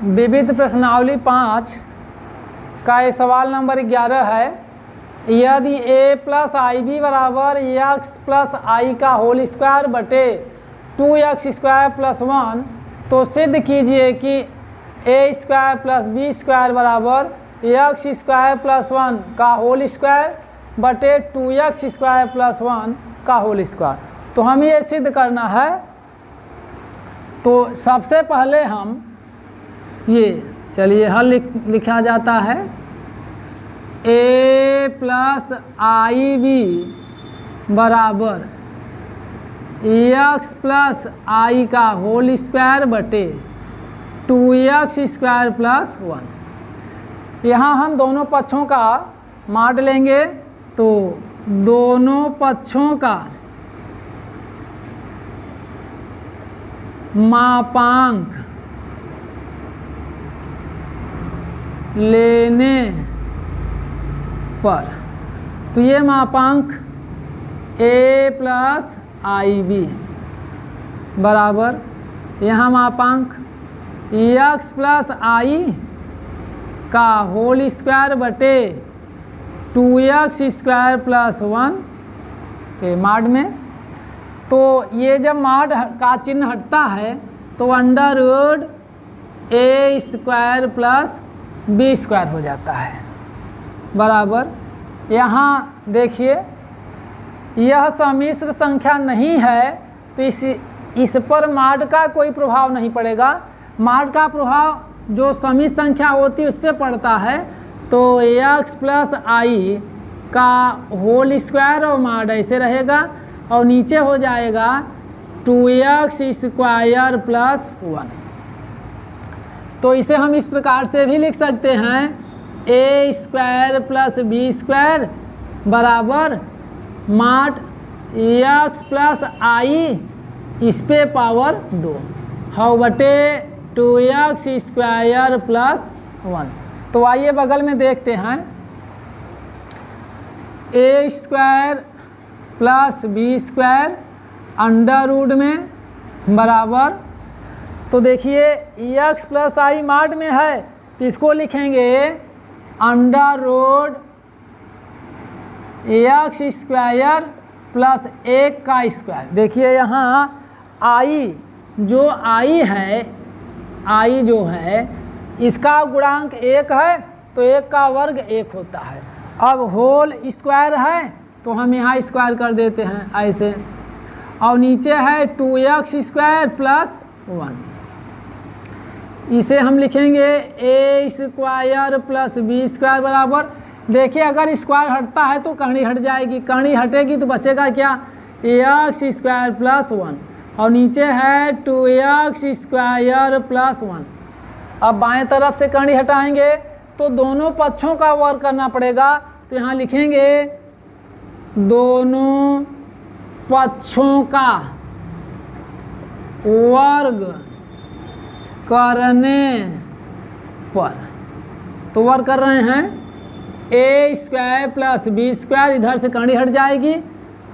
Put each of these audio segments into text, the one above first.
विविध प्रश्नावली 5 का ये सवाल नंबर 11 है। यदि a प्लस आई बी बराबर एक्स प्लस आई का होल स्क्वायर बटे 2x स्क्वायर प्लस 1, तो सिद्ध कीजिए कि a square plus b square बराबर एक्स स्क्वायर प्लस 1 का होल स्क्वायर बटे 2x स्क्वायर प्लस 1 का होल स्क्वायर। तो हमें ये सिद्ध करना है। तो सबसे पहले हम ये चलिए हल लिखा जाता है a प्लस आई बी बराबर एक्स प्लस आई का होल स्क्वायर बटे 2x स्क्वायर प्लस 1। यहाँ हम दोनों पक्षों का माड लेंगे, तो दोनों पक्षों का मापांक लेने पर, तो ये मापांक a प्लस आई बी बराबर यहाँ मापांक एक्स प्लस आई का होल स्क्वायर बटे 2x स्क्वायर प्लस 1 के माड में। तो ये जब माड का चिन्ह हटता है तो under root a square plus b square हो जाता है बराबर। यहाँ देखिए यह सम्मिश्र संख्या नहीं है तो इस पर माड का कोई प्रभाव नहीं पड़ेगा। माड का प्रभाव जो सम्मिश्र संख्या होती है उस पर पड़ता है। तो एक्स प्लस आई का होल स्क्वायर और माड ऐसे रहेगा और नीचे हो जाएगा 2x स्क्वायर प्लस 1। तो इसे हम इस प्रकार से भी लिख सकते हैं a square plus b square बराबर माड एक्स प्लस आई इस पे पावर 2 हाउ बटे 2x स्क्वायर प्लस 1। तो आइए बगल में देखते हैं a square plus b square under root में बराबर, तो देखिए एक्स प्लस आई माड में है तो इसको लिखेंगे under root x square plus 1 का स्क्वायर। देखिए यहाँ आई है, आई जो है इसका गुणांक 1 है तो 1 का वर्ग 1 होता है। अब होल स्क्वायर है तो हम यहाँ स्क्वायर कर देते हैं ऐसे, और नीचे है 2x स्क्वायर प्लस 1। इसे हम लिखेंगे a square plus b square बराबर, देखिए अगर स्क्वायर हटता है तो कड़ी हट जाएगी, कड़ी हटेगी तो बचेगा क्या एक्स स्क्वायर प्लस 1 और नीचे है 2x स्क्वायर प्लस 1। अब बाएं तरफ से कड़ी हटाएंगे तो दोनों पक्षों का वर्ग करना पड़ेगा। तो यहाँ लिखेंगे दोनों पक्षों का वर्ग करने पर, तो वर्ग कर रहे हैं a square plus b square, इधर से कड़ी हट जाएगी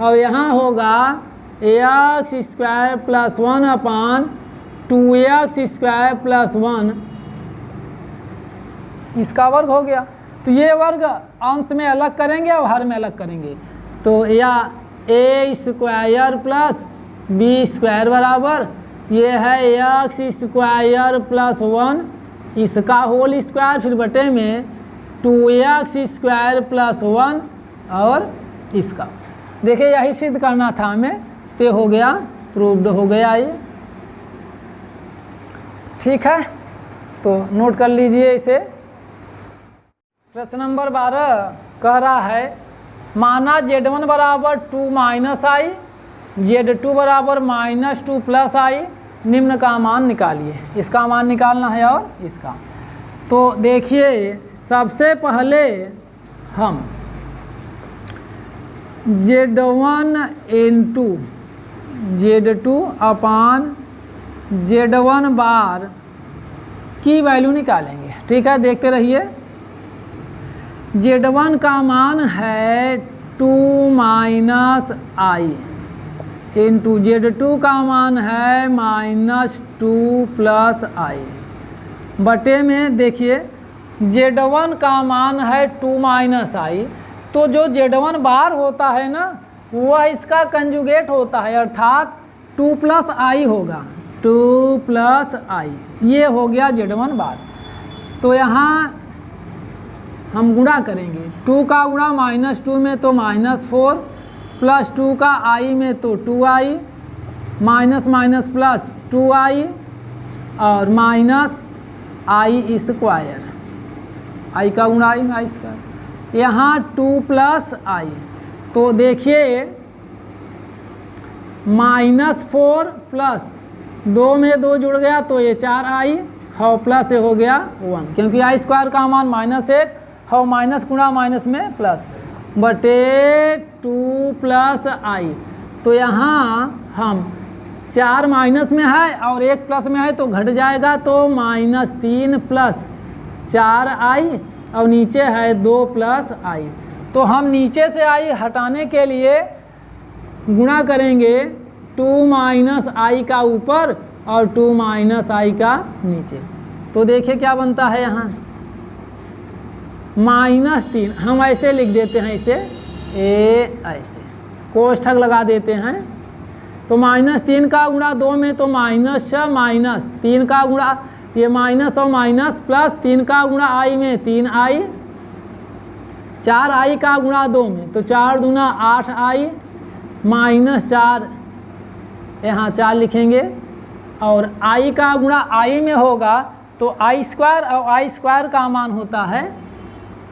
और यहाँ होगा x square plus 1 upon 2x square plus 1, इसका वर्ग हो गया। तो ये वर्ग अंश में अलग करेंगे और हर में अलग करेंगे, तो या a square plus b square बराबर ये है एक्स स्क्वायर प्लस 1 इसका होल स्क्वायर फिर बटे में 2x स्क्वायर प्लस 1 और इसका। देखिए यही सिद्ध करना था हमें, तो हो गया, प्रूव्ड हो गया ये। ठीक है, तो नोट कर लीजिए इसे। प्रश्न नंबर 12 कह रहा है माना z1 बराबर 2 माइनस आई, z2 बराबर -2 प्लस आई, निम्न का मान निकालिए। इसका मान निकालना है और इसका। तो देखिए सबसे पहले हम z1 इंटू z2 अपान z1 बार की वैल्यू निकालेंगे। ठीक है, देखते रहिए। z1 का मान है 2 माइनस आई इंटू z2 का मान है -2 प्लस आई। बटे में देखिए Z1 का मान है 2 माइनस आई, तो जो Z1 बार होता है ना वह इसका कंजुगेट होता है, अर्थात 2 प्लस आई होगा, 2 प्लस आई, ये हो गया Z1 बार। तो यहाँ हम गुणा करेंगे, 2 का गुणा -2 में तो -4 प्लस 2 का आई में तो 2i minus minus plus 2i और माइनस आई स्क्वायर, आई का गुणा आई स्क्वायर, यहाँ 2 प्लस आई। तो देखिए -4 प्लस 2 में 2 जुड़ गया तो ये 4i और प्लस ये हो गया 1, क्योंकि आई स्क्वायर का मान -1 और माइनस गुणा माइनस में प्लस, बटे 2 प्लस आई। तो यहाँ हम 4 माइनस में है और 1 प्लस में है तो घट जाएगा, तो -3 प्लस 4i और नीचे है 2 प्लस आई। तो हम नीचे से आई हटाने के लिए गुणा करेंगे 2 माइनस आई का ऊपर और 2 माइनस आई का नीचे। तो देखिए क्या बनता है यहाँ -3, हम ऐसे लिख देते हैं इसे ऐसे कोष्ठक लगा देते हैं। तो -3 का गुणा 2 में तो माइनस 3 का गुणा ये माइनस और माइनस प्लस 3 का गुणा आई में 3i, 4i का गुणा 2 में तो 4 दूना 8i -4 यहाँ 4 लिखेंगे, और i का गुणा i में होगा तो आई स्क्वायर, और आई स्क्वायर का मान होता है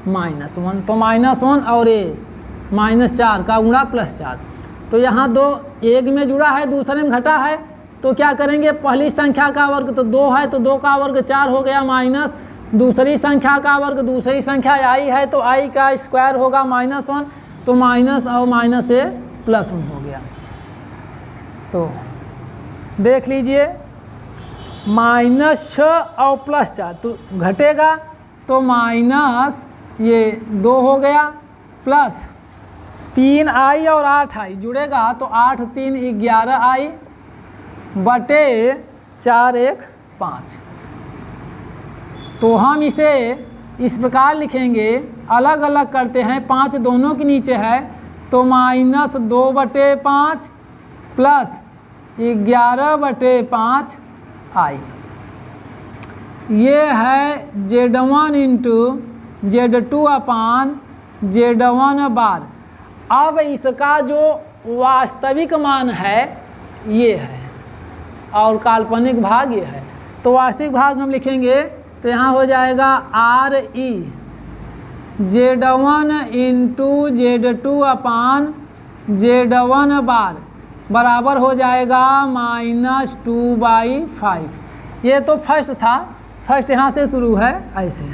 -1, तो -1 और ये -4 का गुणा +4। तो यहाँ 2 एक में जुड़ा है दूसरे में घटा है, तो क्या करेंगे पहली संख्या का वर्ग तो 2 है तो 2 का वर्ग 4 हो गया, माइनस दूसरी संख्या का वर्ग दूसरी संख्या i है तो i का स्क्वायर होगा -1, तो माइनस और माइनस से +1 हो गया। तो देख लीजिए -6 और +4 तो घटेगा, तो माइनस ये 2 हो गया प्लस 3i और 8i जुड़ेगा तो 8 3 11i बटे 4 1 5। तो हम इसे इस प्रकार लिखेंगे, अलग अलग करते हैं, 5 दोनों के नीचे है तो -2 बटे 5 प्लस 11 बटे 5 आई। ये है Z1 इंटू Z2 अपान Z1 बार। अब इसका जो वास्तविक मान है ये है और काल्पनिक भाग ये है, तो वास्तविक भाग हम लिखेंगे तो यहाँ हो जाएगा RE Z1 इंटू Z2 अपान Z1 बार बराबर हो जाएगा -2/5। ये तो फर्स्ट था, फर्स्ट यहाँ से शुरू है ऐसे।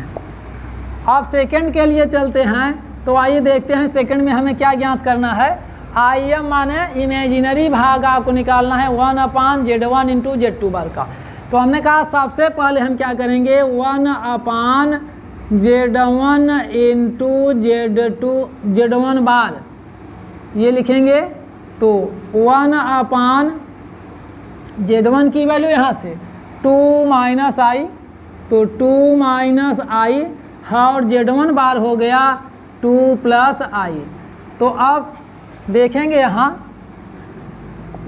अब सेकंड के लिए चलते हैं, तो आइए देखते हैं सेकंड में हमें क्या ज्ञात करना है। IM माने इमेजिनरी भाग आपको निकालना है 1/Z1 इंटू Z2 बार का। तो हमने कहा सबसे पहले हम क्या करेंगे 1/Z1 इंटू Z1 बार ये लिखेंगे, तो 1/Z1 की वैल्यू यहाँ से 2 माइनस आई, तो 2 माइनस आई और Z1 बार हो गया 2 प्लस आई। तो अब देखेंगे यहाँ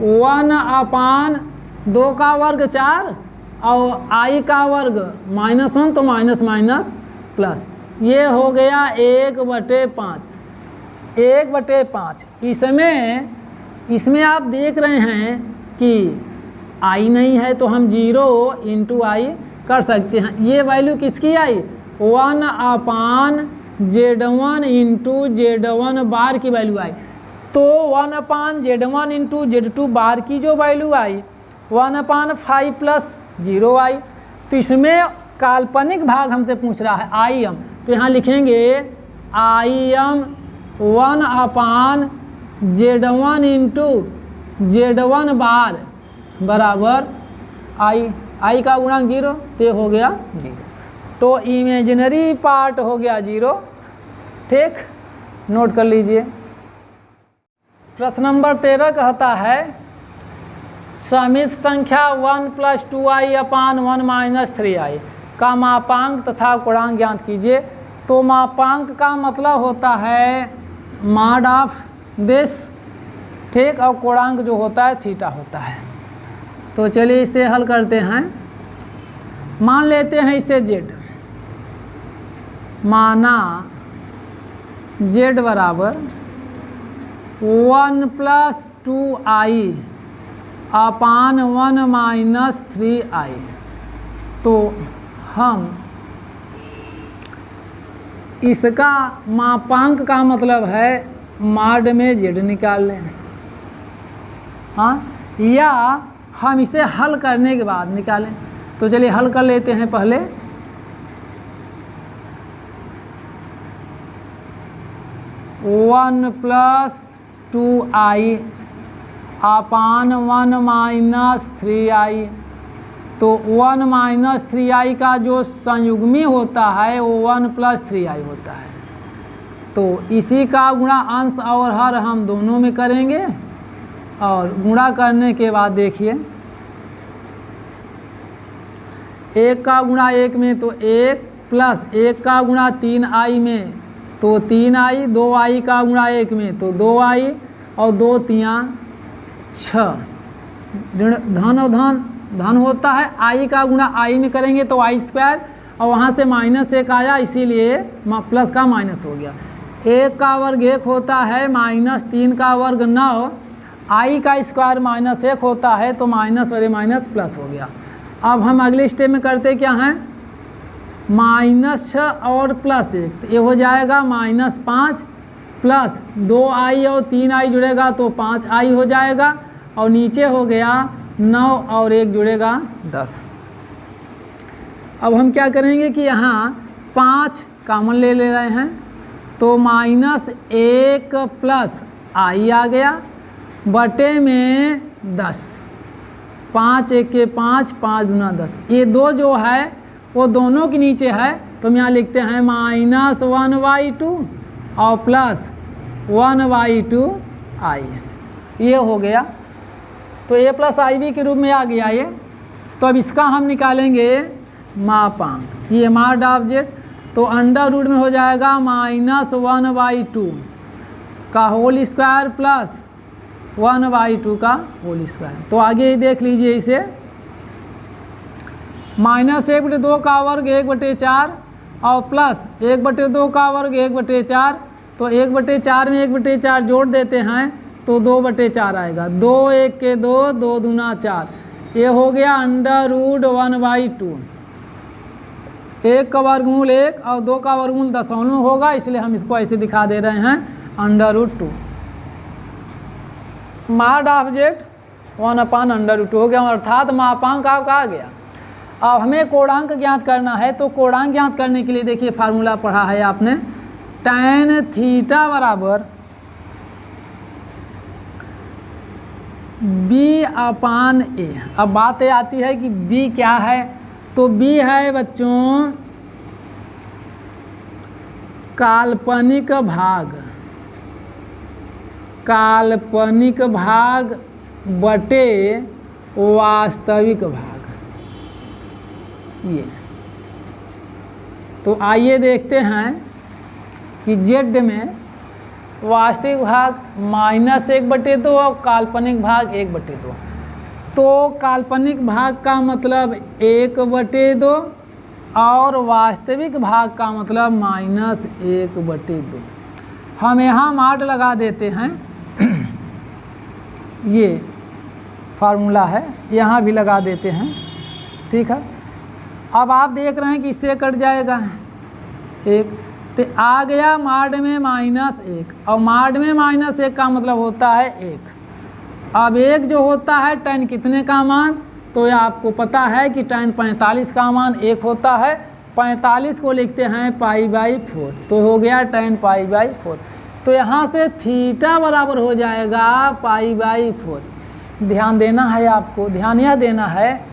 1/2 का वर्ग 4 और i का वर्ग -1 तो माइनस माइनस प्लस, ये हो गया 1/5। 1/5 इसमें आप देख रहे हैं कि i नहीं है तो हम 0 इंटू आई कर सकते हैं। ये वैल्यू किसकी आई 1/Z1 इंटू Z1 बार की वैल्यू आई। तो 1/Z1 इंटू Z2 बार की जो वैल्यू आई 1/5 प्लस 0 आई। तो इसमें काल्पनिक भाग हमसे पूछ रहा है IM, तो यहाँ लिखेंगे IM 1/Z1 इंटू Z1 बार बराबर i का गुणांक 0, तो हो गया 0। तो इमेजिनरी पार्ट हो गया 0। ठीक, नोट कर लीजिए। प्रश्न नंबर 13 कहता है समित संख्या 1 + 2i/1 - 3i का मापांक तथा कोणांक ज्ञात कीजिए। तो मापांक का मतलब होता है मॉड ऑफ दिस, ठीक, और कोणांक जो होता है थीटा होता है। तो चलिए इसे हल करते हैं। मान लेते हैं इसे जेड, माना जेड बराबर 1 + 2i अपान 1 - 3i। तो हम इसका मापांक का मतलब है मॉड में जेड निकाल लें, हाँ, या हम इसे हल करने के बाद निकालें। तो चलिए हल कर लेते हैं पहले। वन प्लस 2i अपान 1 - 3i। तो 1 - 3i का जो संयुग्मी होता है वो 1 + 3i होता है। तो इसी का गुणा अंश और हर हम दोनों में करेंगे, और गुणा करने के बाद देखिए 1 का गुणा 1 में तो 1 प्लस 1 का गुणा 3i में तो 3i, 2i का गुणा 1 में तो 2i, और 2 × 3 = 6। धन और धन धन होता है, i का गुणा i में करेंगे तो i², और वहाँ से -1 आया इसीलिए प्लस का माइनस हो गया। 1 का वर्ग 1 होता है, -3 का वर्ग 9, i का स्क्वायर -1 होता है, तो माइनस और माइनस प्लस हो गया। अब हम अगले स्टेप में करते क्या हैं, -6 और +1, तो ये हो जाएगा -5 प्लस 2i और 3i जुड़ेगा तो 5i हो जाएगा, और नीचे हो गया 9 और 1 जुड़ेगा 10। अब हम क्या करेंगे कि यहाँ 5 कॉमन ले रहे हैं, तो -1 प्लस i आ गया बटे में 10, 5 × 1 = 5, 5 × 10। ये 2 जो है वो दोनों के नीचे है, तो हम यहाँ लिखते हैं -1/2 और +1/2i। ये हो गया, तो a + ib के रूप में आ गया ये। तो अब इसका हम निकालेंगे मापांक, ये मॉड ऑफ जेड, तो अंडर रूट में हो जाएगा -1/2 का होल स्क्वायर प्लस 1/2 का होल स्क्वायर। तो आगे देख लीजिए इसे, -1/2 का वर्ग 1/4 और प्लस 1/2 का वर्ग 1/4, तो 1/4 में 1/4 जोड़ देते हैं तो 2/4 आएगा। 2 × 1 = 2, 2 दूना 4, ये हो गया √1/2। 1 का वर्गमूल 1 और 2 का वर्गमूल दशमलव होगा, इसलिए हम इसको ऐसे दिखा दे रहे हैं √2। मॉड ऑफ जेड 1/√2 हो गया, अर्थात मापांक आपका आ गया। अब हमें कोणांक ज्ञात करना है, तो कोणांक ज्ञात करने के लिए देखिए फार्मूला पढ़ा है आपने, tan थीटा बराबर b/a। अब बात ये आती है कि b क्या है, तो b है बच्चों काल्पनिक भाग, काल्पनिक भाग बटे वास्तविक भाग। ये तो आइए देखते हैं कि जेड में वास्तविक भाग -1/2 और काल्पनिक भाग 1/2। तो काल्पनिक भाग का मतलब 1/2 और वास्तविक भाग का मतलब -1/2। हम यहाँ मॉड लगा देते हैं, ये फार्मूला है, यहाँ भी लगा देते हैं, ठीक है। अब आप देख रहे हैं कि इससे कट जाएगा 1, तो आ गया मॉड में -1, और मॉड में -1 का मतलब होता है 1। अब 1 जो होता है tan कितने का मान, तो ये आपको पता है कि tan 45 का मान 1 होता है। 45 को लिखते हैं π/4, तो हो गया tan π/4। तो यहाँ से थीटा बराबर हो जाएगा π/4। ध्यान देना है आपको, ध्यान यह देना है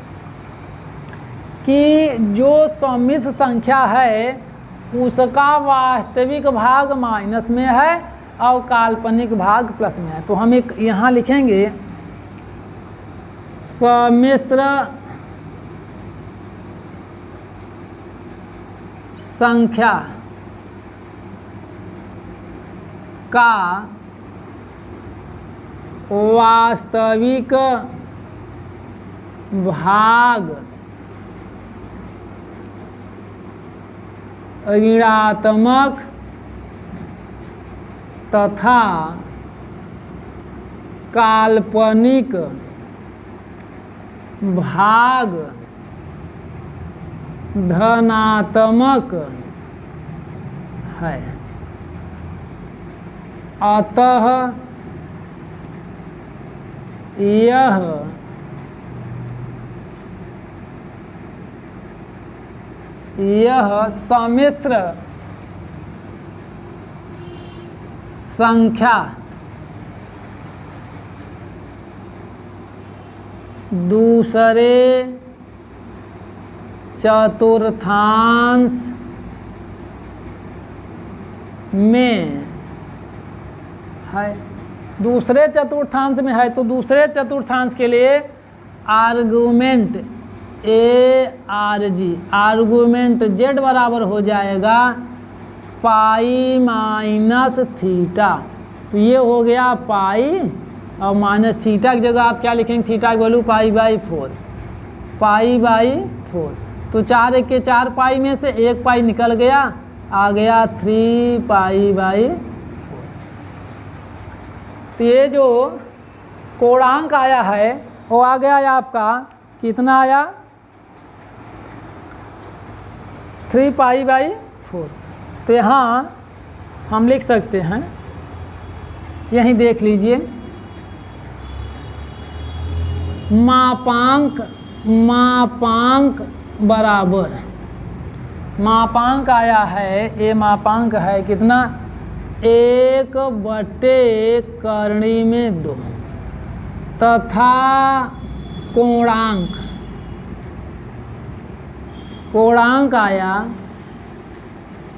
कि जो सम्मिश्र संख्या है उसका वास्तविक भाग माइनस में है और काल्पनिक भाग प्लस में है। तो हम एक यहाँ लिखेंगे सम्मिश्र संख्या का वास्तविक भाग ऋणात्मक तथा काल्पनिक भाग धनात्मक है। अतः यह सम्मिश्र संख्या दूसरे चतुर्थांश में है। दूसरे चतुर्थांश में है तो दूसरे चतुर्थांश के लिए आर्गुमेंट ARG, आर्गुमेंट Z बराबर हो जाएगा पाई माइनस थीटा। तो ये हो गया पाई और माइनस थीटा की जगह आप क्या लिखेंगे, थीटा की वैल्यू पाई/4, पाई/4। तो 4 1 के 4 पाई में से 1 पाई निकल गया, आ गया 3 पाई/4। तो ये जो कोणांक आया है वो आ गया आपका कितना आया, 3 पाई/4। तो यहाँ हम लिख सकते हैं, यहीं देख लीजिए, मापांक बराबर, मापांक आया है, ये मापांक है कितना, 1/2 तथा कोणांक आया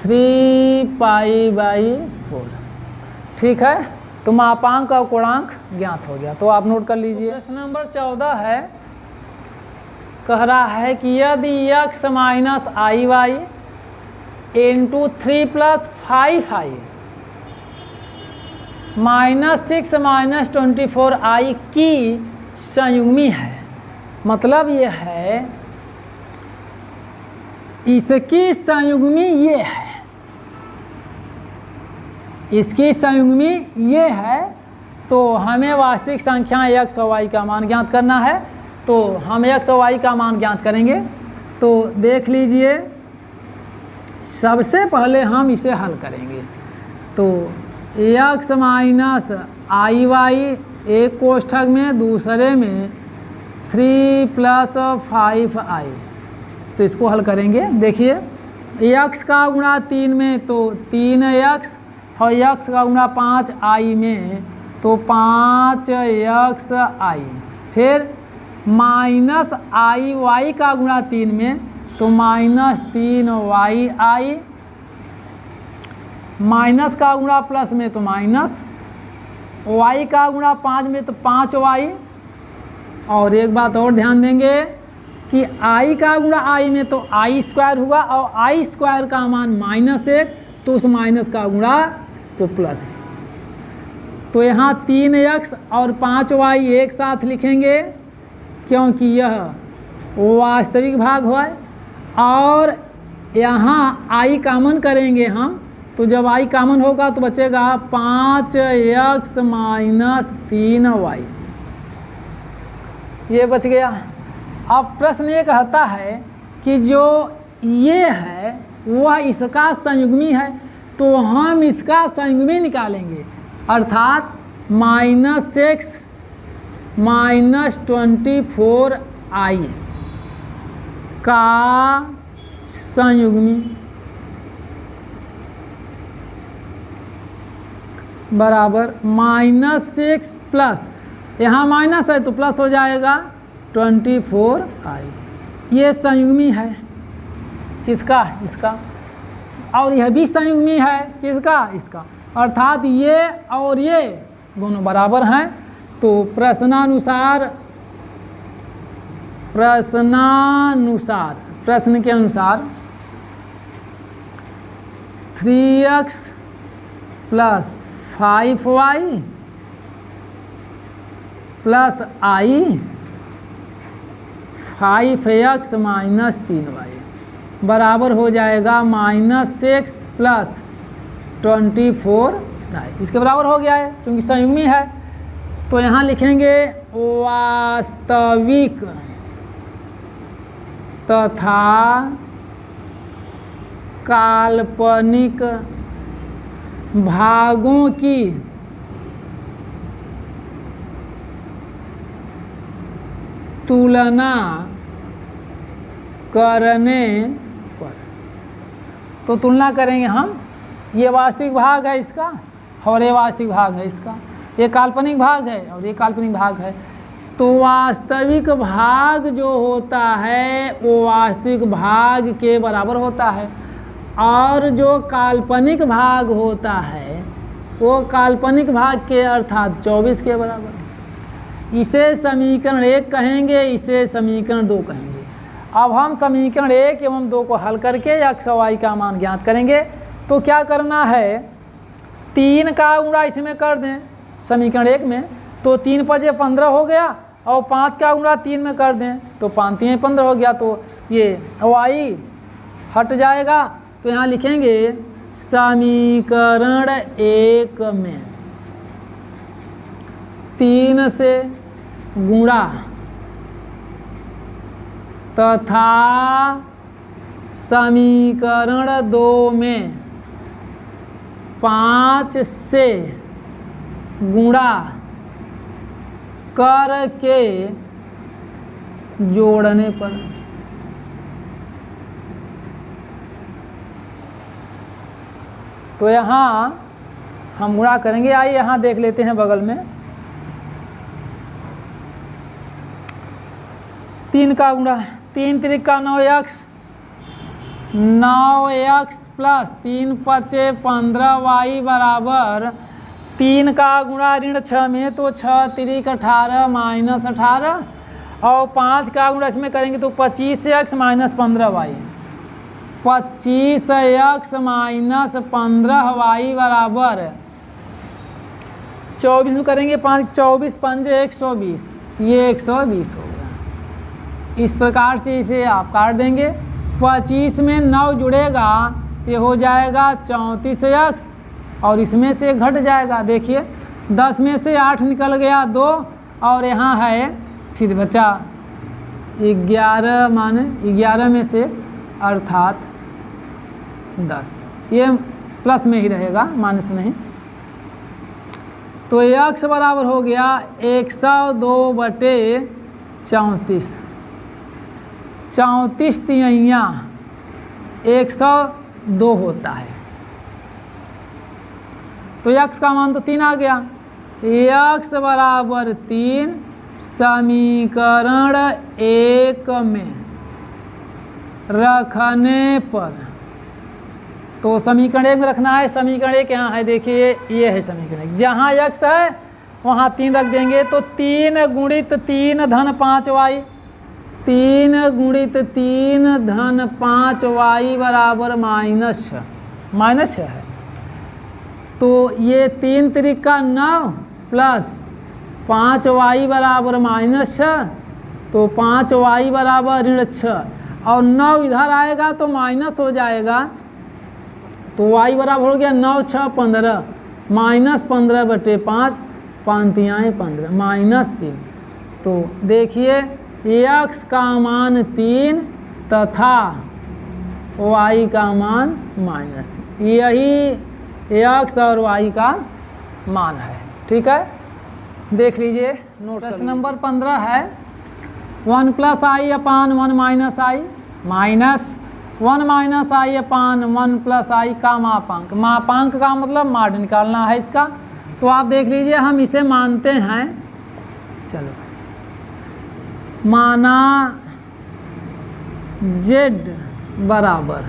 3 पाई/4। ठीक है, तो मापांक और कोणांक ज्ञात हो गया। तो आप नोट कर लीजिए। प्रश्न नंबर 14 है, कह रहा है कि यदि x minus IY into 3 + 5i -6 - 24i की संयुग्मी है। मतलब ये है इसकी संयुग्मी ये है, इसकी संयुग्मी ये है। तो हमें वास्तविक संख्या x और y का मान ज्ञात करना है। तो हम x और y का मान ज्ञात करेंगे। तो देख लीजिए, सबसे पहले हम इसे हल करेंगे। तो x माइनस IY एक कोष्ठक में, दूसरे में 3 + 5i। तो इसको हल करेंगे। देखिए, x का गुणा 3 में तो 3x और x का गुणा 5i में तो 5xi। फिर माइनस IY का गुणा 3 में तो -3yi, माइनस का गुणा प्लस में तो माइनस, y का गुणा 5 में तो 5y। और एक बात और ध्यान देंगे कि i का गुणा i में तो i² हुआ और i² का मान -1, तो उस माइनस का गुणा तो प्लस। तो यहाँ 3x और 5y एक साथ लिखेंगे क्योंकि यह वास्तविक भाग है। और यहाँ i कॉमन करेंगे हम, तो जब i कॉमन होगा तो बचेगा 5x - 3y, ये बच गया। अब प्रश्न ये कहता है कि जो ये है वह इसका संयुग्मी है, तो हम इसका संयुग्मी निकालेंगे, अर्थात -6 - 24i का संयुग्मी बराबर -6 प्लस, यहाँ माइनस है तो प्लस हो जाएगा 24i। ये संयुग्मी है किसका, इसका। और यह भी संयुग्मी है किसका, इसका। अर्थात ये और ये दोनों बराबर हैं। तो प्रश्न के अनुसार 3x plus 5y plus i 5x minus 3y बराबर हो जाएगा -6 प्लस 24i। इसके बराबर हो गया है क्योंकि संयुग्मी है। तो यहाँ लिखेंगे वास्तविक तथा काल्पनिक भागों की तुलना करने पर, तो तुलना करेंगे हम, ये वास्तविक भाग है इसका और ये वास्तविक भाग है इसका, ये काल्पनिक भाग है और ये काल्पनिक भाग है। तो वास्तविक भाग जो होता है वो वास्तविक भाग के बराबर होता है और जो काल्पनिक भाग होता है वो काल्पनिक भाग के अर्थात 24 के बराबर। इसे समीकरण 1 कहेंगे, इसे समीकरण 2 कहेंगे। अब हम समीकरण 1 एवं 2 को हल करके x और y का मान ज्ञात करेंगे। तो क्या करना है, 3 का गुणा इसमें कर दें समीकरण 1 में, तो 3 × 15 हो गया और 5 का गुणा 3 में कर दें तो 5 × 3 = 15 हो गया। तो ये y हट जाएगा। तो यहाँ लिखेंगे समीकरण 1 में 3 से गुणा तथा समीकरण 2 में 5 से गुणा करके जोड़ने पर तो यहाँ हम गुणा करेंगे। आइए यहाँ देख लेते हैं बगल में 3 का गुणा, 3 × 3 = 9x, 9x प्लस 3 × 5 = 15y बराबर 3 का गुणा ऋण 6 में तो 6 × 3 = 18 माइनस 18 और 5 का गुणा इसमें करेंगे तो 25x minus 15y, 25x minus 15y बराबर 24 में करेंगे 5 24 5 120, ये 120 हो गया। इस प्रकार से इसे आप काट देंगे। 25 में 9 जुड़ेगा तो हो जाएगा 34x और इसमें से घट जाएगा। देखिए 10 में से 8 निकल गया 2 और यहाँ है फिर बचा 11, माने 11 में से अर्थात 10, ये प्लस में ही रहेगा माइनस में नहीं। तो x बराबर हो गया 102/34, 34 तिहाइयाँ 102 होता है। तो x का मान तो 3 आ गया। x बराबर 3 समीकरण 1 में रखने पर, तो समीकरण 1 में रखना है। समीकरण 1 यहाँ है, देखिए ये है समीकरण 1। जहाँ x है वहाँ 3 रख देंगे तो 3 × 3 धन 5y, 3 × 3 धन 5y बराबर -6, -6 है। तो ये 3 × 3 = 9 प्लस 5y बराबर -6, तो 5y बराबर ऋण 6 और 9 इधर आएगा तो माइनस हो जाएगा। तो y बराबर हो गया 9 × 6 = 15, -15/5, 5 × 3 = 15, -3। तो देखिए x का मान 3 तथा y का मान -3, यही x और y का मान है। ठीक है, देख लीजिए नोट। प्रश्न नंबर 15 है 1 + i/1 - i minus 1 - i/1 + i का मापांक। मापांक का मतलब माड निकालना है इसका। तो आप देख लीजिए हम इसे मानते हैं, चलो माना z बराबर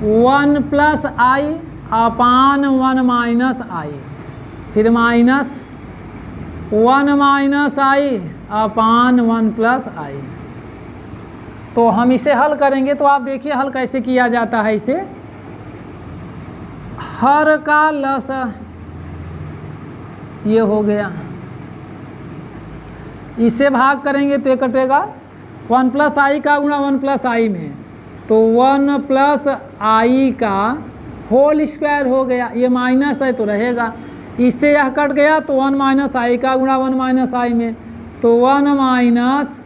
1 + i/1 - i, फिर माइनस 1 - i/1 + i। तो हम इसे हल करेंगे। तो आप देखिए हल कैसे किया जाता है इसे। हर का लसा, ये हो गया। इसे भाग करेंगे तो ये कटेगा 1 प्लस आई का गुणा 1 प्लस आई में, तो 1 प्लस आई का होल स्क्वायर हो गया। ये माइनस है तो रहेगा, इससे यह कट गया तो 1 माइनस आई का गुणा 1 माइनस आई में, तो 1 माइनस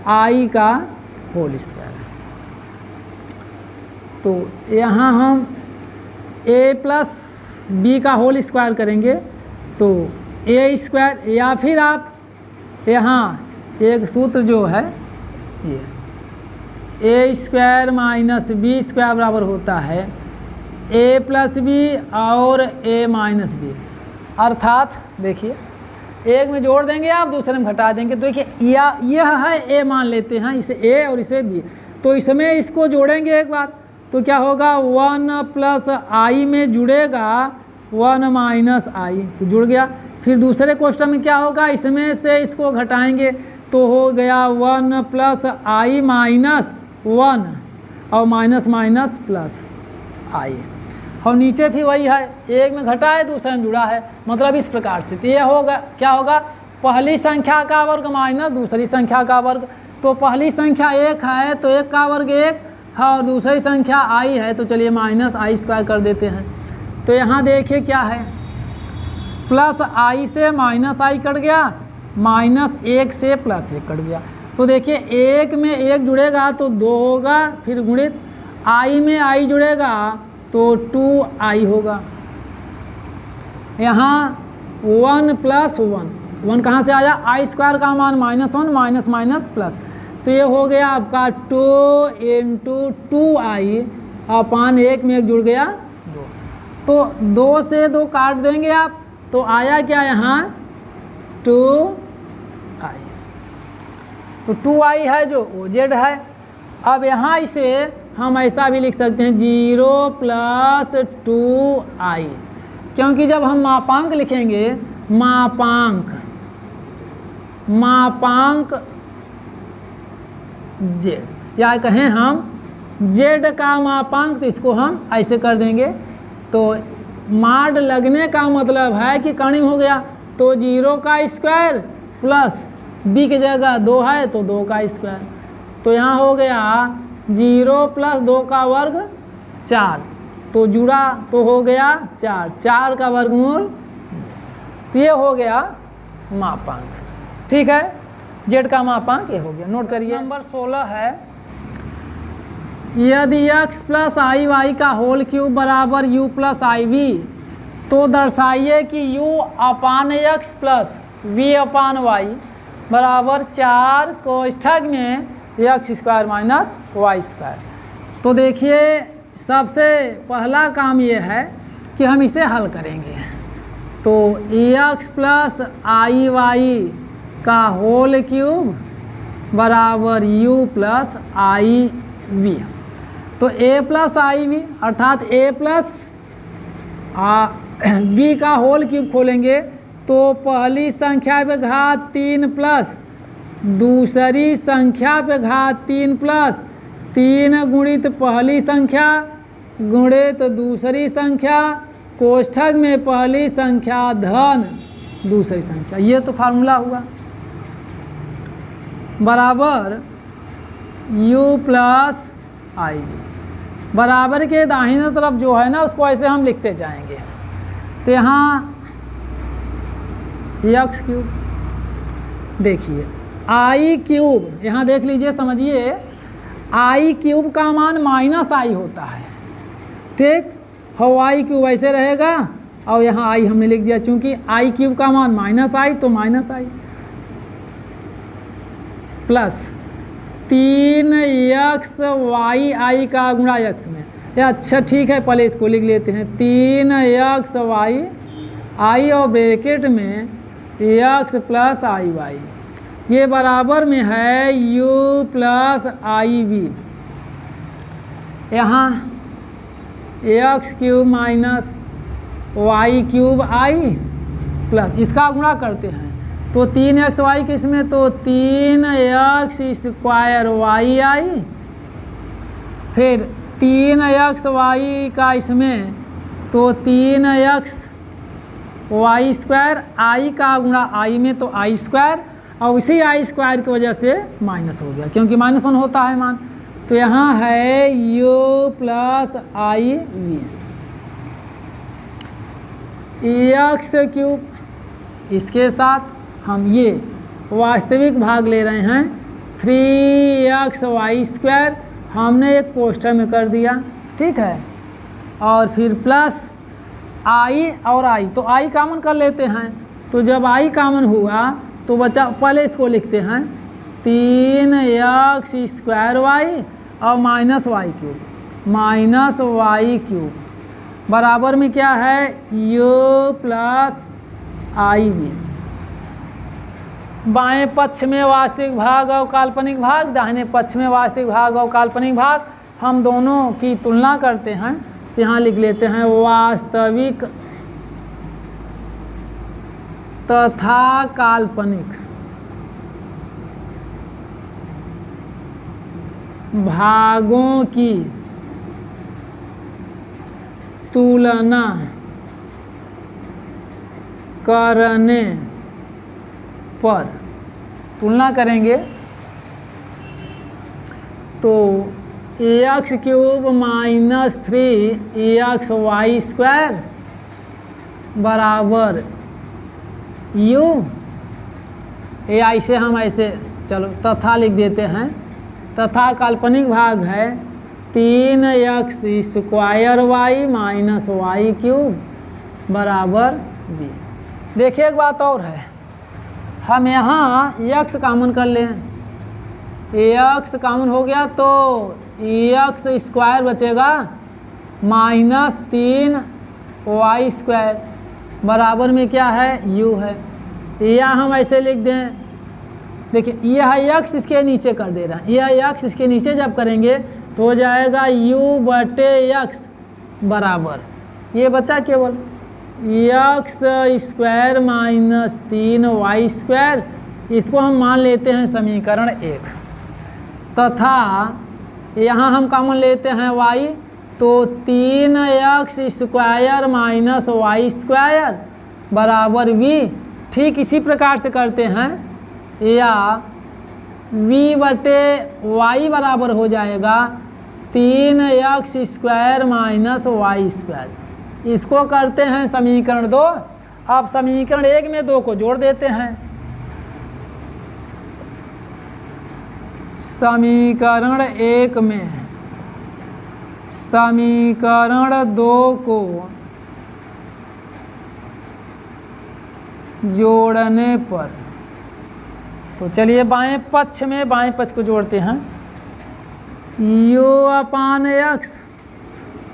आई का होल स्क्वायर। तो यहाँ हम ए प्लस बी का होल स्क्वायर करेंगे तो ए स्क्वायर, या फिर आप यहाँ एक सूत्र जो है ये ए स्क्वायर माइनस बी स्क्वायर बराबर होता है ए प्लस बी और ए माइनस बी। अर्थात देखिए एक में जोड़ देंगे आप, दूसरे में घटा देंगे। तो देखिए यह है ए मान लेते हैं, इसे ए और इसे बी, तो इसमें इसको जोड़ेंगे एक बार तो क्या होगा 1 प्लस आई में जुड़ेगा 1 माइनस आई, तो जुड़ गया। फिर दूसरे क्वेश्चन में क्या होगा, इसमें से इसको घटाएंगे तो हो गया 1 प्लस आई माइनस 1 और माइनस माइनस प्लस आई, और नीचे भी वही है, एक में घटा है दूसरे में जुड़ा है, मतलब इस प्रकार से। तो ये होगा क्या होगा, पहली संख्या का वर्ग माइनस दूसरी संख्या का वर्ग। तो पहली संख्या 1 है तो 1 का वर्ग 1 है, और दूसरी संख्या आई है तो चलिए माइनस आई स्क्वायर कर देते हैं। तो यहाँ देखिए क्या है, प्लस आई से माइनस आई कट गया, माइनस 1 से प्लस 1 कट गया। तो देखिए 1 में 1 जुड़ेगा तो 2 होगा, फिर गुणित आई में आई जुड़ेगा तो 2 आई होगा। यहाँ 1 प्लस 1 कहाँ से आया, आई स्क्वायर का मान -1 माइनस माइनस प्लस, तो ये हो गया आपका 2 इंटू 2i अपान 1 में 1 जुड़ गया 2। तो 2 से 2 काट देंगे आप, तो आया क्या यहाँ 2i, तो 2i है जो OZ है। अब यहाँ इसे हम ऐसा भी लिख सकते हैं 0 प्लस 2i, क्योंकि जब हम मापांक लिखेंगे मापांक z, या कहें हम z का मापांक, तो इसको हम ऐसे कर देंगे। तो माड लगने का मतलब है कि कणिम हो गया, तो 0 का स्क्वायर प्लस b की जगह 2 है तो 2 का स्क्वायर, तो यहाँ हो गया 0 प्लस 2 का वर्ग 4, तो जुड़ा तो हो गया 4 का वर्गमूल, तो ये हो गया मापांक। ठीक है, जेड का मापांक ये हो गया, नोट करिए। नंबर 16 है, यदि x प्लस आई वाई का होल क्यूब बराबर u प्लस आई वी, तो दर्शाइए कि u upon x plus v upon y बराबर 4 कोष्ठक में x square minus y square. तो देखिए सबसे पहला काम ये है कि हम इसे हल करेंगे। तो x प्लस आई वाई का होल क्यूब बराबर u प्लस आई वी, तो a प्लस आई वी अर्थात a प्लस v का होल क्यूब खोलेंगे तो पहली संख्या पे घात 3 प्लस दूसरी संख्या पे घात 3 प्लस 3 गुणित पहली संख्या गुणित दूसरी संख्या कोष्ठक में पहली संख्या धन दूसरी संख्या, ये तो फार्मूला हुआ, बराबर u प्लस आई वी। बराबर के दाहिने तरफ जो है ना उसको ऐसे हम लिखते जाएंगे। तो यहाँ x क्यूब, देखिए आई क्यूब, यहाँ देख लीजिए समझिए, आई क्यूब का मान माइनस आई होता है, ठीक, हो आई क्यूब ऐसे रहेगा और यहाँ आई हमने लिख दिया, चूंकि आई क्यूब का मान माइनस आई तो माइनस आई प्लस 3x वाई आई का गुणा x में। या अच्छा ठीक है, पहले इसको लिख लेते हैं 3x वाई आई और ब्रैकेट में x प्लस आई वाई, ये बराबर में है u प्लस आई वी। यहाँ x cube minus y cube i plus इसका गुणा करते हैं तो 3x वाई किस में, तो 3x स्क्वायर वाई आई, फिर 3x वाई का इसमें तो 3x वाई स्क्वायर, आई का गुणा आई में तो आई स्क्वायर, और इसी आई स्क्वायर की वजह से माइनस हो गया क्योंकि -1 होता है मान। तो यहाँ है u plus i v x cube, इसके साथ हम ये वास्तविक भाग ले रहे हैं 3x वाई स्क्वायर, हमने एक कोष्ठक में कर दिया, ठीक है। और फिर प्लस आई और आई, तो आई कामन कर लेते हैं, तो जब आई कामन हुआ तो बचा, पहले इसको लिखते हैं 3x स्क्वायर वाई और माइनस वाई क्यूब बराबर में क्या है u प्लस आई वी। बाएं पक्ष में वास्तविक भाग और काल्पनिक भाग, दाहिने पक्ष में वास्तविक भाग और काल्पनिक भाग, हम दोनों की तुलना करते हैं। तो यहाँ लिख लेते हैं वास्तविक तथा काल्पनिक भागों की तुलना करने पर, तुलना करेंगे तो x cube minus 3x y square बराबर u, ए ऐसे हम ऐसे चलो तथा लिख देते हैं, तथा काल्पनिक भाग है 3x square y minus y cube बराबर b। देखिए एक बात और है, हम यहाँ x कामन कर लें, x कामन हो गया तो x स्क्वायर बचेगा माइनस 3y स्क्वायर बराबर में क्या है u है। या हम ऐसे लिख दें, देखिए यह x इसके नीचे कर दे रहा है, यह x इसके नीचे जब करेंगे तो हो जाएगा u बटे x बराबर, ये बचा केवल x square minus 3y square, इसको हम मान लेते हैं समीकरण 1, तथा यहाँ हम कॉमन लेते हैं y, तो 3x square minus y square बराबर v। ठीक इसी प्रकार से करते हैं, या v बटे y बराबर हो जाएगा 3x square minus y square. इसको करते हैं समीकरण 2। अब समीकरण 1 में 2 को जोड़ देते हैं, समीकरण 1 में समीकरण 2 को जोड़ने पर, तो चलिए बाएं पक्ष में बाएं पक्ष को जोड़ते हैं, u upon x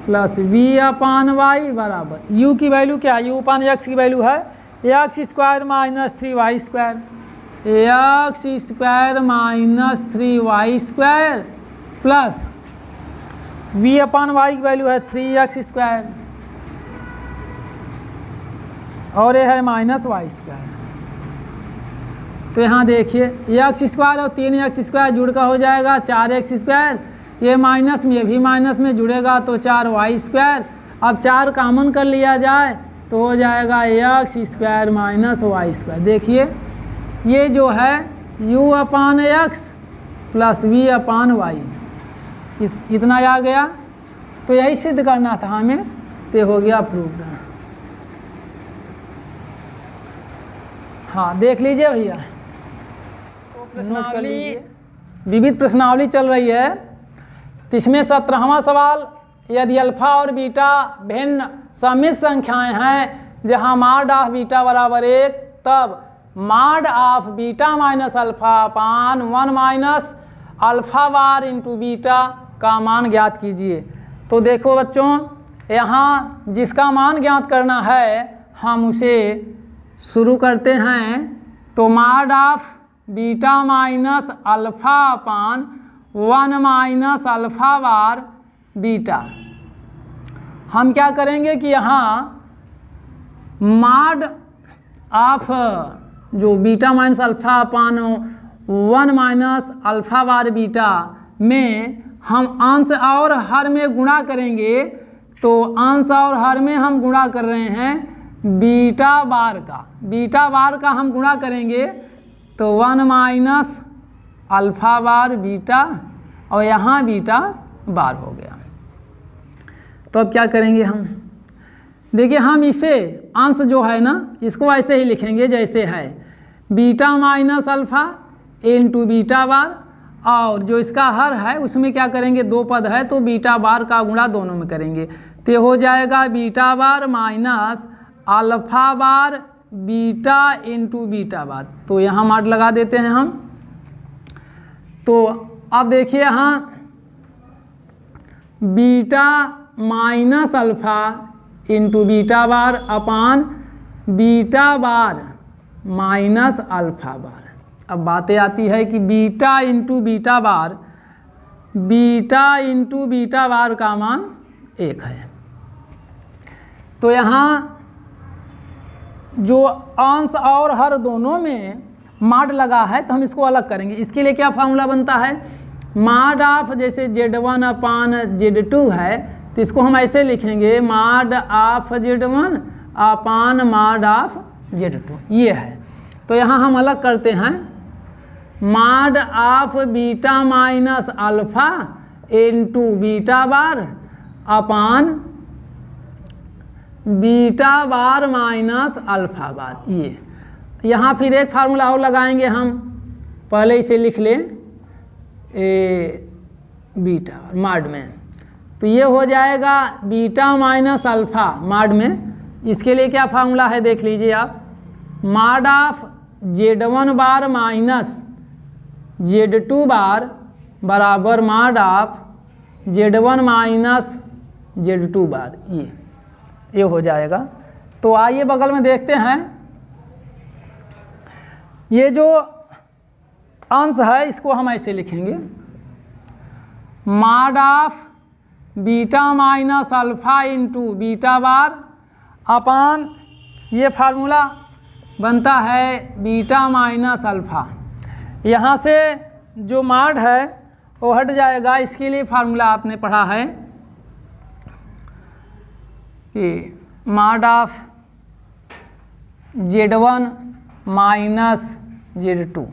plus v upon y बराबर, u की वैल्यू क्या है, u अपान एक्स की वैल्यू है x square minus 3y square, x square minus 3y square plus v upon Y की वैल्यू है 3x स्क्वायर और ये है माइनस वाई स्क्वायर। तो यहाँ देखिए एक्स स्क्वायर और 3x स्क्वायर जुड़ का हो जाएगा 4x स्क्वायर, ये माइनस में, ये भी माइनस में जुड़ेगा तो 4y स्क्वायर। अब 4 कॉमन कर लिया जाए तो हो जाएगा x square minus y square. देखिए ये जो है u upon x plus v upon y, इतना आ गया। तो यही सिद्ध करना था हमें, तो हो गया प्रूव्ड। हाँ देख लीजिए भैया, तो प्रश्नावली, विविध प्रश्नावली चल रही है। तो इसमें 17वां सवाल, यदि अल्फा और बीटा भिन्न समित संख्याएं हैं जहां माड ऑफ बीटा बराबर 1, तब माड of beta minus alpha upon 1 minus alpha bar into beta का मान ज्ञात कीजिए। तो देखो बच्चों, यहाँ जिसका मान ज्ञात करना है हम उसे शुरू करते हैं। तो माड of beta minus alpha upon 1 minus alpha bar beta, हम क्या करेंगे कि यहाँ माड ऑफ जो बीटा माइनस अल्फा अपान 1 माइनस अल्फा बार बीटा में हम अंश और हर में गुणा करेंगे तो अंश और हर में हम गुणा कर रहे हैं बीटा बार का। बीटा बार का हम गुणा करेंगे तो 1 माइनस अल्फ़ा बार बीटा, और यहाँ बीटा बार हो गया। तो अब क्या करेंगे हम, देखिए हम इसे अंश जो है ना इसको ऐसे ही लिखेंगे जैसे है, beta minus alpha into beta bar, और जो इसका हर है उसमें क्या करेंगे, 2 पद है तो बीटा बार का गुणा दोनों में करेंगे, तो हो जाएगा बीटा बार माइनस अल्फ़ा बार बीटा इनटू बीटा बार। तो यहाँ मार्क लगा देते हैं हम। तो अब देखिए यहाँ beta minus alpha into beta bar upon beta bar minus alpha bar. अब बातें आती है कि beta into beta bar, beta into beta bar का मान 1 है। तो यहाँ जो अंश और हर दोनों में माड लगा है तो हम इसको अलग करेंगे। इसके लिए क्या फार्मूला बनता है, माड ऑफ जैसे Z1 अपान Z2 है तो इसको हम ऐसे लिखेंगे माड ऑफ Z1 अपान माड ऑफ Z2, ये है। तो यहाँ हम अलग करते हैं mod of beta minus alpha into beta bar upon beta bar minus alpha bar, ये। यहाँ फिर एक फार्मूला और लगाएंगे हम, पहले इसे लिख लें बीटा माड में, तो ये हो जाएगा बीटा माइनस अल्फ़ा माड में। इसके लिए क्या फार्मूला है देख लीजिए आप, माड of Z1 bar minus Z2 बार बराबर माड ऑफ Z1 माइनस Z2 बार, ये हो जाएगा। तो आइए बगल में देखते हैं, ये जो अंश है इसको हम ऐसे लिखेंगे mod of beta minus alpha into beta bar upon, ये फार्मूला बनता है बीटा माइनस अल्फ़ा। यहाँ से जो माड है वो हट जाएगा, इसके लिए फार्मूला आपने पढ़ा है कि माड ऑफ Z1 माइनस Z2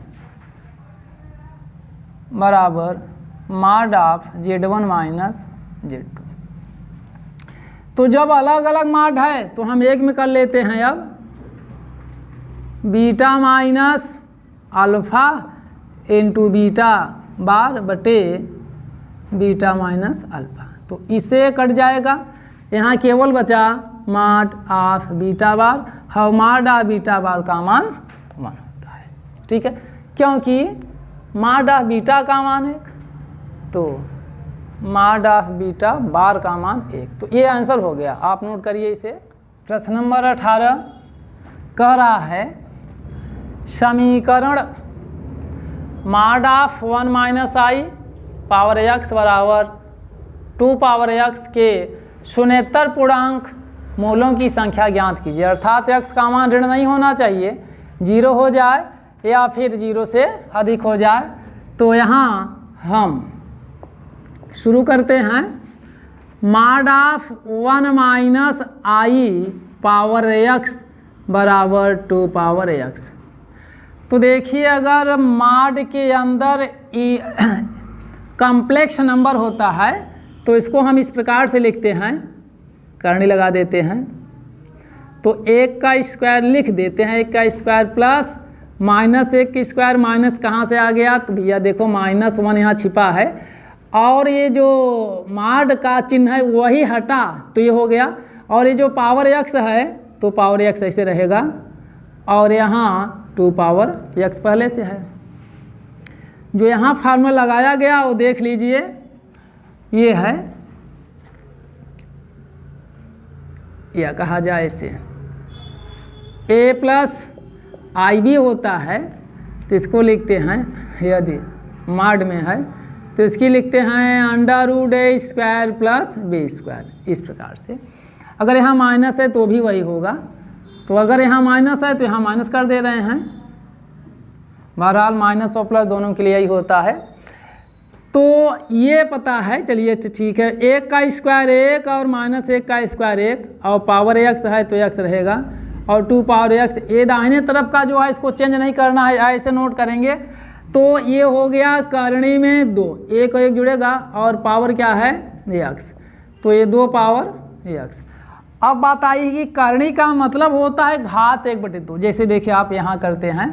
बराबर माड ऑफ Z1 माइनस Z2। तो जब अलग अलग माड है तो हम एक में कर लेते हैं। अब beta minus alpha into beta bar बटे बीटा माइनस अल्फ़ा, तो इससे कट जाएगा। यहाँ केवल बचा माड ऑफ बीटा बार, और माड ऑफ बीटा बार का मान 1 होता है, ठीक है, क्योंकि माड ऑफ बीटा का मान 1, तो माड ऑफ बीटा बार का मान 1। तो ये आंसर हो गया, आप नोट करिए इसे। प्रश्न नंबर 18 कह रहा है समीकरण माड of 1 minus i power x बराबर 2 पावर x के शून्येतर पूर्णांक मूलों की संख्या ज्ञात कीजिए। अर्थात x का मान ऋण नहीं होना चाहिए, 0 हो जाए या फिर 0 से अधिक हो जाए। तो यहाँ हम शुरू करते हैं, mod of 1 minus i power x बराबर 2 पावर x। तो देखिए अगर माड के अंदर कॉम्प्लेक्स नंबर होता है तो इसको हम इस प्रकार से लिखते हैं, करनी लगा देते हैं, तो 1 का स्क्वायर लिख देते हैं, 1 का स्क्वायर प्लस माइनस 1 का स्क्वायर, माइनस कहाँ से आ गया, तो भैया देखो -1 यहाँ छिपा है, और ये जो माड का चिन्ह है वही हटा तो ये हो गया, और ये जो पावर x है तो पावर x ऐसे रहेगा, और यहाँ 2 पावर x पहले से है। जो यहाँ फार्मूला लगाया गया वो देख लीजिए, ये है, या कहा जाए इसे a प्लस आई बी होता है तो इसको लिखते हैं, यदि माड में है तो इसकी लिखते हैं √a square plus b square, इस प्रकार से। अगर यहाँ माइनस है तो भी वही होगा, तो अगर यहाँ माइनस है तो यहाँ माइनस कर दे रहे हैं, बहरहाल माइनस और प्लस दोनों के लिए यही होता है। तो ये पता है, चलिए ठीक है, 1 का स्क्वायर 1 और -1 का स्क्वायर 1 और पावर x है तो x रहेगा और 2 पावर x। ये दाहिने तरफ का जो है इसको चेंज नहीं करना है, ऐसे नोट करेंगे। तो ये हो गया करनी में 2, 1 और 1 जुड़ेगा और पावर क्या है x, तो ये 2 पावर x। अब बात आई कि करनी का मतलब होता है घात 1/2। जैसे देखिए आप यहाँ करते हैं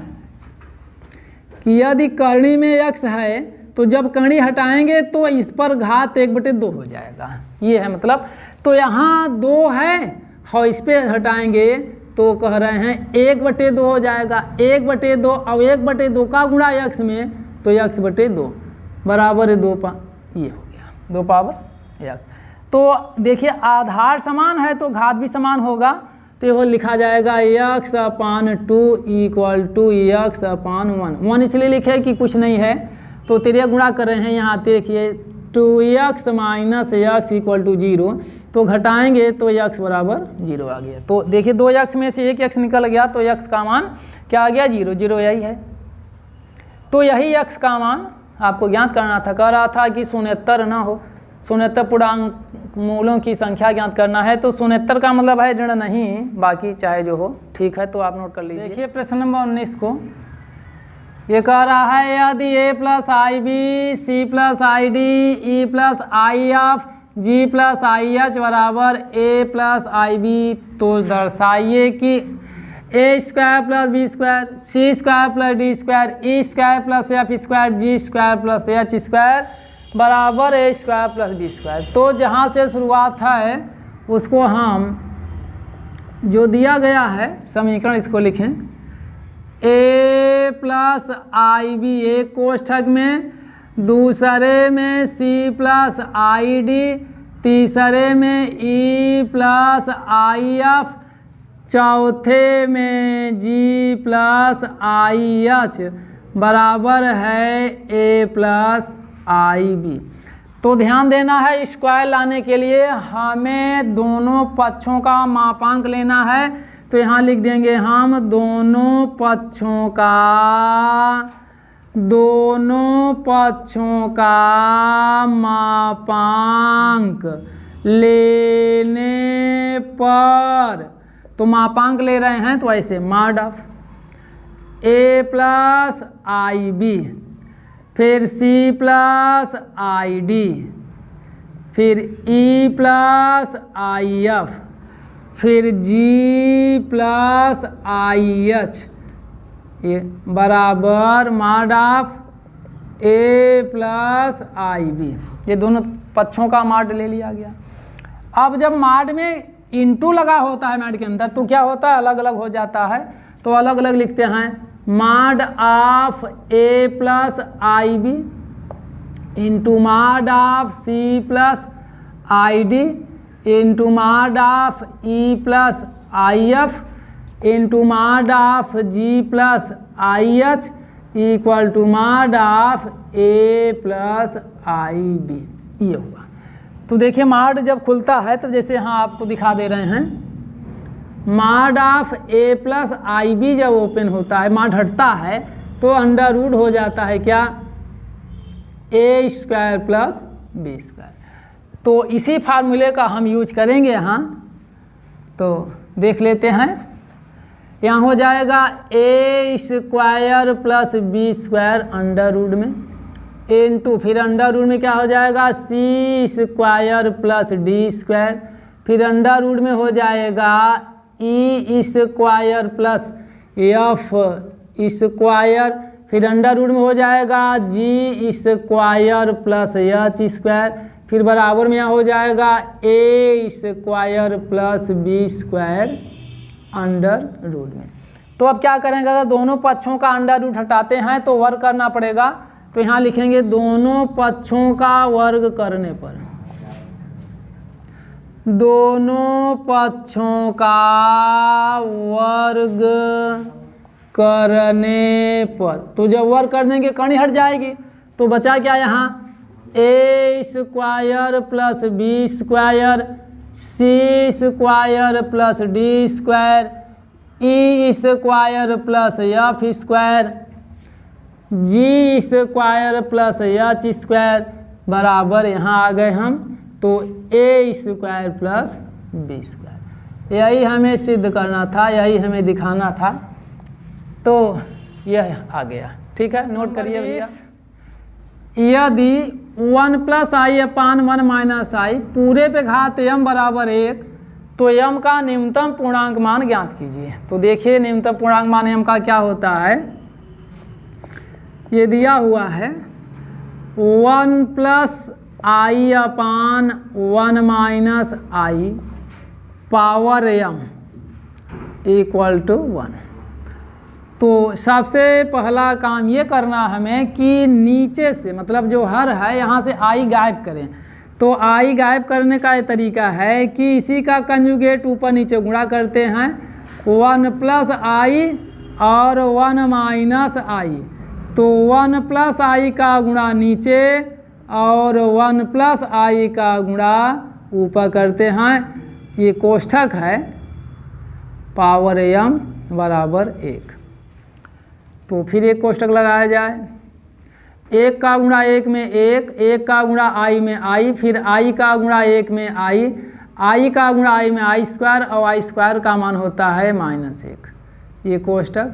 कि यदि करनी में x है तो जब करनी हटाएंगे तो इस पर घात 1/2 हो जाएगा, ये है मतलब। तो यहाँ 2 है और इस पर हटाएंगे तो कह रहे हैं 1/2 हो जाएगा, 1/2 और 1/2 का गुणा x में तो x/2 बराबर है 2 ये हो गया 2 पावर x। तो देखिए आधार समान है तो घात भी समान होगा, तो वो लिखा जाएगा x/2 = x/1। 1 इसलिए लिखे कि कुछ नहीं है तो तेरे गुणा कर रहे हैं, यहाँ देखिए 2x - x = 0, तो घटाएंगे तो x बराबर 0 आ गया। तो देखिए 2x में से 1 x निकल गया तो x का मान क्या आ गया 0, 0 यही है। तो यही x का मान आपको ज्ञात करना था। कह रहा था कि 69 ना हो, 69 पूर्णांक मूलों की संख्या ज्ञात करना है। तो 69 का मतलब है ऋण नहीं, बाकी चाहे जो हो ठीक है। तो आप नोट कर लीजिए। देखिए प्रश्न नंबर 19 को, ये कह रहा है यदि a + ib c + id e + if g + ih बराबर a + ib, तो दर्शाइए कि a² + b² c² + d² e² + f² g² + h² बराबर a² + b²। तो जहाँ से शुरुआत है उसको हम जो दिया गया है समीकरण इसको लिखें, a + ib एक कोष्ठक में, दूसरे में c + id, तीसरे में e + if, चौथे में g + ih बराबर है a + ib। तो ध्यान देना है, स्क्वायर लाने के लिए हमें दोनों पक्षों का मापांक लेना है। तो यहाँ लिख देंगे हम दोनों पक्षों का मापांक लेने पर, तो मापांक ले रहे हैं तो ऐसे mod ऑफ a + ib, फिर c + id, फिर e + if, फिर g + ih, ये बराबर mod ऑफ a + ib। ये दोनों पक्षों का mod ले लिया गया। अब जब mod में इंटू लगा होता है mod के अंदर तो क्या होता है, अलग अलग हो जाता है। तो अलग अलग लिखते हैं, mod of a + ib into mod of c + id into mod of e + if into mod of g + ih equal to mod of a + ib। ये हुआ। तो देखिए mod जब खुलता है तो जैसे यहाँ आपको दिखा दे रहे हैं, mod ऑफ a + ib जब ओपन होता है, mod हटता है तो अंडर रूट हो जाता है क्या, a² + b²। तो इसी फार्मूले का हम यूज करेंगे यहाँ। तो देख लेते हैं, यहाँ हो जाएगा a² + b² अंडर रूट में इंटू, फिर अंडर रूट में क्या हो जाएगा c² + d², फिर अंडर रूट में हो जाएगा e² + f², फिर अंडर रूट में हो जाएगा g² + h², फिर बराबर में यहाँ हो जाएगा a² + b² अंडर रूट में। तो अब क्या करेंगे, अगर दोनों पक्षों का अंडर रूट हटाते हैं तो वर्ग करना पड़ेगा। तो यहाँ लिखेंगे दोनों पक्षों का वर्ग करने पर, दोनों पक्षों का वर्ग करने पर, तो जब वर्ग कर देंगे कणी हट जाएगी तो बचा क्या यहाँ a² + b², c² + d², e² + f², जी स्क्वायर प्लस एच स्क्वायर बराबर, यहाँ आ गए हम, तो ए स्क्वायर प्लस बी स्क्वायर। यही हमें सिद्ध करना था, यही हमें दिखाना था, तो यह आ गया। ठीक है, नोट करिए भैया। यदि 1 प्लस आई अपान 1 माइनस आई पूरे पे घात m बराबर 1, तो m का न्यूनतम पूर्णांक मान ज्ञात कीजिए। तो देखिए न्यूनतम पूर्णांक मान m का क्या होता है, ये दिया हुआ है 1 plus i upon 1 minus i power m equal to 1। तो सबसे पहला काम ये करना हमें कि नीचे से, मतलब जो हर है यहाँ से आई गायब करें। तो आई गायब करने का ये तरीका है कि इसी का कंजुगेट ऊपर नीचे गुणा करते हैं, 1 प्लस आई और 1 माइनस आई। तो 1 प्लस आई का गुणा नीचे और 1 प्लस आई का गुणा ऊपर करते हैं। ये कोष्ठक है, पावर m बराबर 1। तो फिर एक कोष्ठक लगाया जाए, 1 का गुणा 1 में 1, 1 का गुणा आई में आई, फिर आई का गुणा 1 में आई का गुणा आई में आई स्क्वायर, और आई स्क्वायर का मान होता है -1। ये कोष्ठक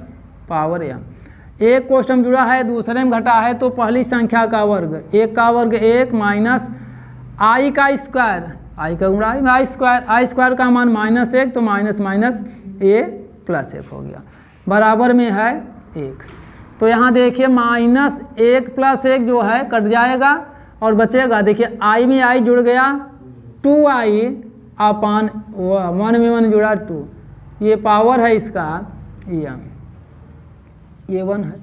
पावर m। एक कोष्ठक में जुड़ा है, दूसरे में घटा है, तो पहली संख्या का वर्ग 1 का वर्ग 1 माइनस आई का स्क्वायर, आई का गुणा आई में आई स्क्वायर का मान -1, तो माइनस माइनस ए प्लस 1 हो गया, बराबर में है 1। तो यहाँ देखिए -1 प्लस 1 जो है कट जाएगा और बचेगा, देखिए आई में आई जुड़ गया, 2i अपान 1 में 1 जुड़ा 2, ये पावर है इसका m, ये 1 है,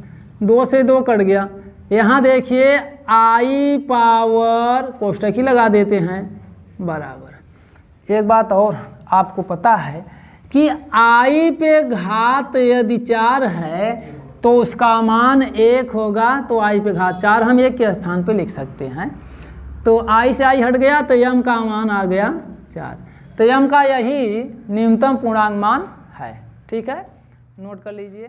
2 से 2 कट गया। यहाँ देखिए आई पावर कोष्ठक ही लगा देते हैं बराबर। एक बात और आपको पता है कि आई पे घात यदि 4 है तो उसका मान 1 होगा, तो आई पे घात 4 हम 1 के स्थान पे लिख सकते हैं। तो आई से आई हट गया तो m का मान आ गया 4। तो m का यही न्यूनतम पूर्णांक मान है। ठीक है, नोट कर लीजिए।